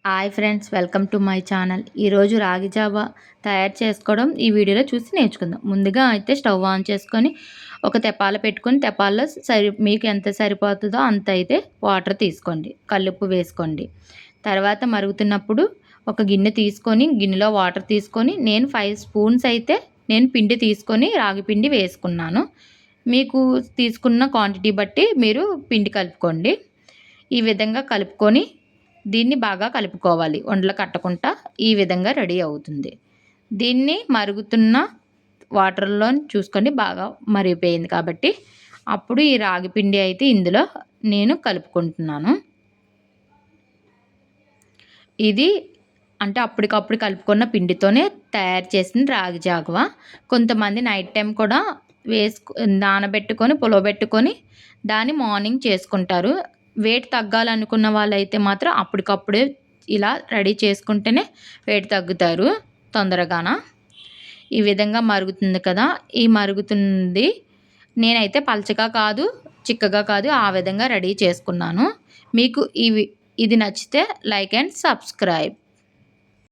Hi friends, welcome to my channel. ఈరోజు రాగి Java తయారు చేసుకోవడం ఈ వీడియోలో చూసి నేర్చుకుందాం. ముందుగా అయితే స్టవ్ ఆన్ చేసుకొని ఒక తెపాల పెట్టుకొని తెపాల్లో మీకు ఎంత సరిపోతుందో అంత అయితే వాటర్ తీసుకోండి, కల్లుప్పు వేసుకోండి. తర్వాత మరుగుతున్నప్పుడు ఒక గిన్నె తీసుకొని గిన్నెలో వాటర్ తీసుకొని నేను 5 స్పూన్స్ అయితే పిండి తీసుకొని రాగి పిండి వేసుకున్నాను. మీకు తీసుకున్న క్వాంటిటీ బట్టి మీరు పిండి కలుపుకోండి. ఈ విధంగా కలుపుకొని దీన్ని బాగా కలుపుకోవాలి. ఉండలు కట్టకుండా ఈ విధంగా రెడీ అవుతుంది. దీన్ని మరుగుతున్న వాటర్లో చూసుకొని బాగా మరిగిపోయింది కాబట్టి అప్పుడు ఈ రాగి పిండి అయితే ఇందులో నేను కలుపుకుంటున్నాను. ఇది అంటే అప్పటికప్పుడు కలుపుకున్న పిండితోనే తయారు చేసిన రాగి జాగవా. కొంతమంది నైట్ టైం కూడా నానబెట్టుకొని పులవబెట్టుకొని దాన్ని మార్నింగ్ చేసుకుంటారు. వెయిట్ తగ్గాలనుకున్న వాళ్ళైతే మాత్రం అప్పటికప్పుడే ఇలా రెడీ చేసుకుంటేనే వెయిట్ తగ్గుతారు తొందరగాన. ఈ విధంగా మరుగుతుంది కదా, ఈ మరుగుతుంది నేనైతే పలచగా కాదు చిక్కగా కాదు ఆ విధంగా రెడీ చేసుకున్నాను. మీకు ఇది నచ్చితే లైక్ అండ్ సబ్స్క్రైబ్.